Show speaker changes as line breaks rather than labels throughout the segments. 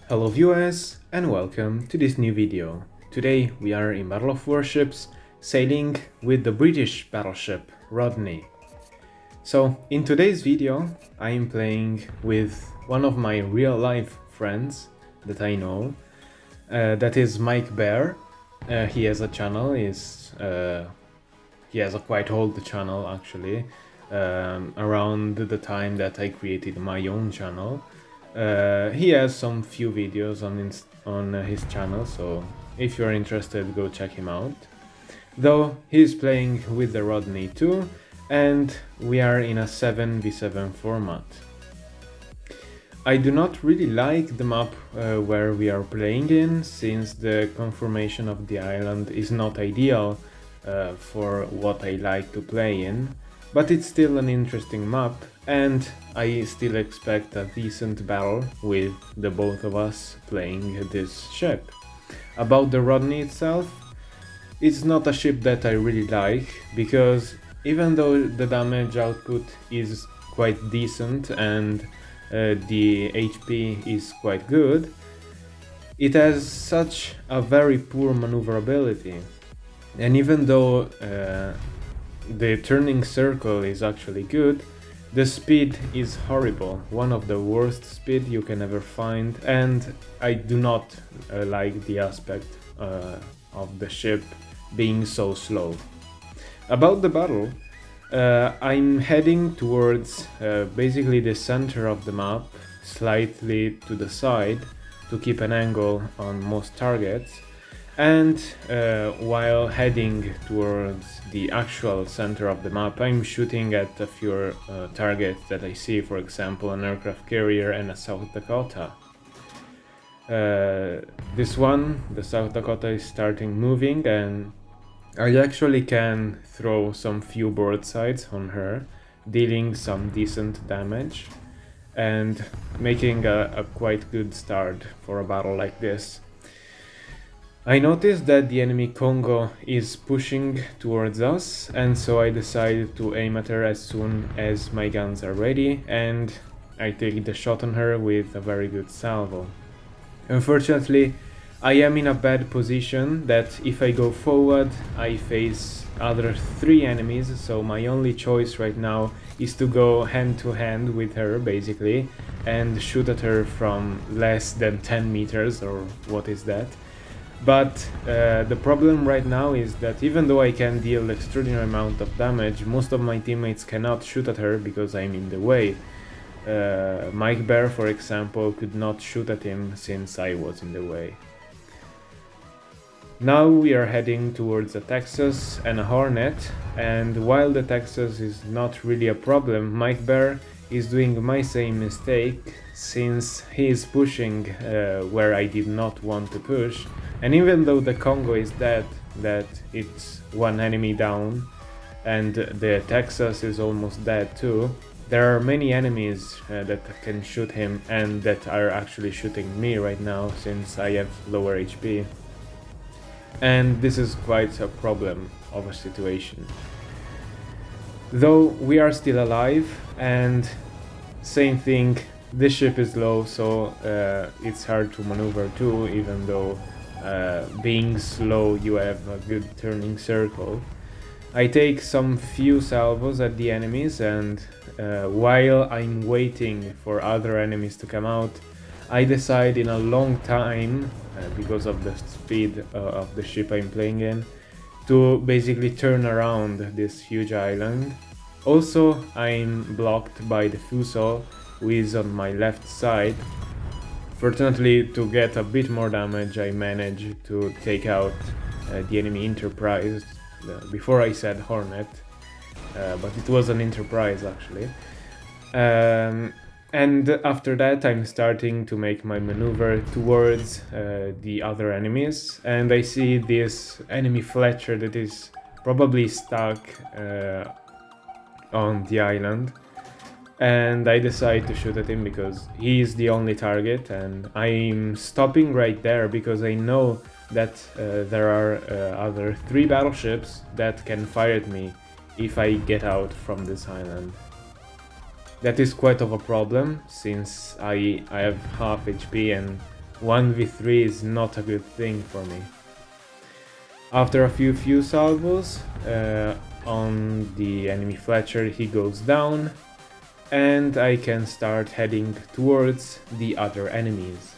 Hello viewers and welcome to this new video. Today we are in Battle of Warships sailing with the British battleship Rodney. So in today's video I am playing with one of my real life friends that I know, that is M4ikBear. He has a channel, he has a quite old channel actually, around the time that I created my own channel. He has some few videos on his channel, so if you're interested, go check him out. Though he's playing with the Rodney too, and we are in a 7v7 format. I do not really like the map where we are playing in, since the conformation of the island is not ideal for what I like to play in, but it's still an interesting map, and I still expect a decent battle with the both of us playing this ship. About the Rodney itself, it's not a ship that I really like, because even though the damage output is quite decent and the HP is quite good, it has such a very poor maneuverability. And even though the turning circle is actually good, the speed is horrible, one of the worst speed you can ever find, and I do not like the aspect of the ship being so slow. About the battle, I'm heading towards basically the center of the map, slightly to the side to keep an angle on most targets, and while heading towards the actual center of the map, I'm shooting at a few targets that I see, for example an aircraft carrier and a South Dakota. This one, the South Dakota, is starting moving, and I actually can throw some few broadsides on her, dealing some decent damage and making a quite good start for a battle like this. I noticed that the enemy Congo is pushing towards us, and so I decided to aim at her as soon as my guns are ready, and I take the shot on her with a very good salvo. Unfortunately, I am in a bad position that if I go forward, I face other 3 enemies, so my only choice right now is to go hand to hand with her, basically, and shoot at her from less than 10 meters, or what is that. But the problem right now is that even though I can deal extraordinary amount of damage, most of my teammates cannot shoot at her because I'm in the way. M4ikBear, for example, could not shoot at him since I was in the way. Now we are heading towards a Texas and a Hornet, and while the Texas is not really a problem, M4ikBear is doing my same mistake, since he is pushing where I did not want to push, and even though the Congo is dead, that it's one enemy down, and the Texas is almost dead too, there are many enemies that can shoot him and that are actually shooting me right now, since I have lower HP. And this is quite a problem of a situation. Though we are still alive, and same thing, this ship is low, so it's hard to maneuver too, even though being slow you have a good turning circle. I take some few salvos at the enemies, and while I'm waiting for other enemies to come out, I decide in a long time, because of the speed of the ship I'm playing in, to basically turn around this huge island. Also, I'm blocked by the Fuso, who is on my left side. Fortunately, to get a bit more damage, I managed to take out the enemy Enterprise. Before I said Hornet, but it was an Enterprise actually. And after that I'm starting to make my maneuver towards the other enemies, and I see this enemy Fletcher that is probably stuck on the island, and I decide to shoot at him because he is the only target, and I'm stopping right there because I know that there are other 3 battleships that can fire at me if I get out from this island. That is quite of a problem, since I have half HP and 1v3 is not a good thing for me. After a few salvos on the enemy Fletcher, he goes down, and I can start heading towards the other enemies.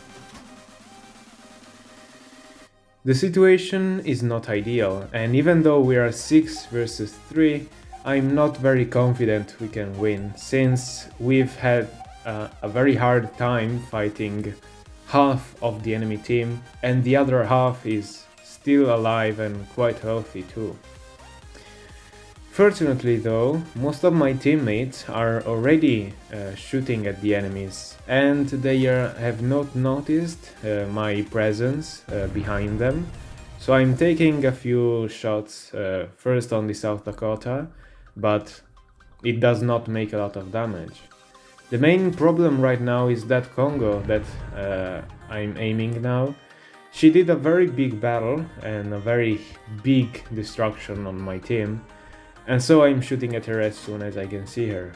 The situation is not ideal, and even though we are 6 versus 3, I'm not very confident we can win, since we've had a very hard time fighting half of the enemy team, and the other half is still alive and quite healthy too. Fortunately though, most of my teammates are already shooting at the enemies, and they have not noticed my presence behind them. So I'm taking a few shots first on the South Dakota, but it does not make a lot of damage. The main problem right now is that Congo that I'm aiming now. She did a very big battle and a very big destruction on my team, and so I'm shooting at her as soon as I can see her.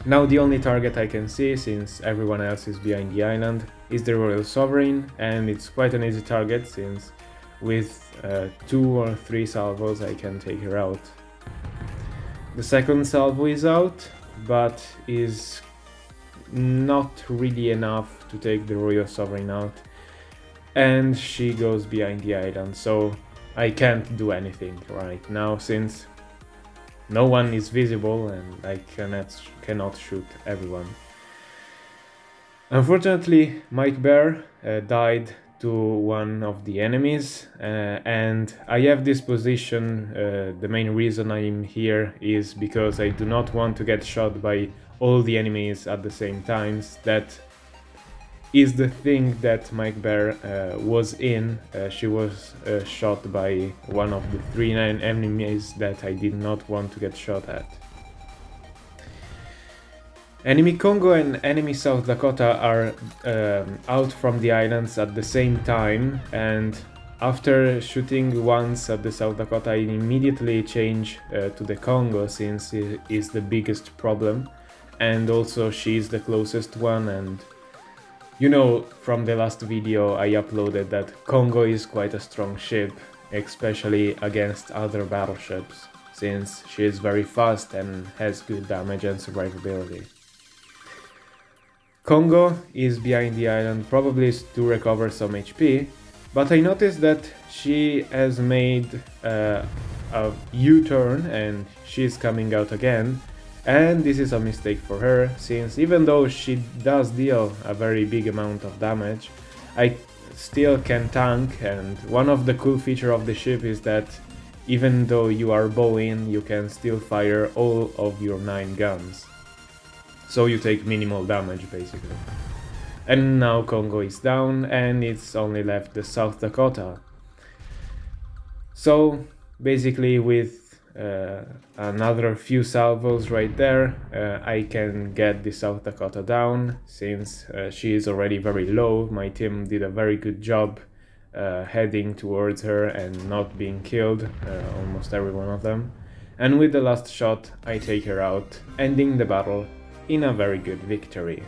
Now the only target I can see, since everyone else is behind the island, is the Royal Sovereign, and it's quite an easy target since with 2 or 3 salvos I can take her out. The second salvo is out, but is not really enough to take the Royal Sovereign out, and she goes behind the island, so I can't do anything right now since no one is visible and I cannot shoot everyone. Unfortunately, M4ikBear died to one of the enemies, and I have this position. The main reason I'm here is because I do not want to get shot by all the enemies at the same time. That is the thing that M4ikBear was in. She was shot by one of the 3 enemies that I did not want to get shot at. Enemy Congo and enemy South Dakota are out from the islands at the same time, and after shooting once at the South Dakota I immediately change to the Congo, since it is the biggest problem, and also she is the closest one. And you know from the last video I uploaded that Congo is quite a strong ship, especially against other battleships, since she is very fast and has good damage and survivability. Congo is behind the island, probably to recover some HP, but I noticed that she has made a U-turn and she's coming out again, and this is a mistake for her, since even though she does deal a very big amount of damage, I still can tank, and one of the cool features of the ship is that even though you are bowing, you can still fire all of your 9 guns. So you take minimal damage basically. And now Congo is down and it's only left the South Dakota. So basically with another few salvos right there, I can get the South Dakota down, since she is already very low. My team did a very good job heading towards her and not being killed, almost every one of them. And with the last shot I take her out, ending the battle in a very good victory.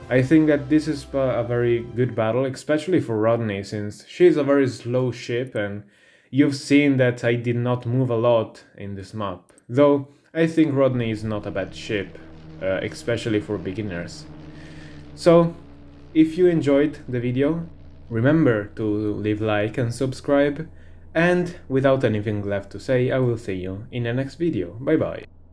I think that this is a very good battle, especially for Rodney, since she's a very slow ship and you've seen that I did not move a lot in this map. Though I think Rodney is not a bad ship, especially for beginners. So if you enjoyed the video, remember to leave a like and subscribe, and without anything left to say, I will see you in the next video. Bye bye.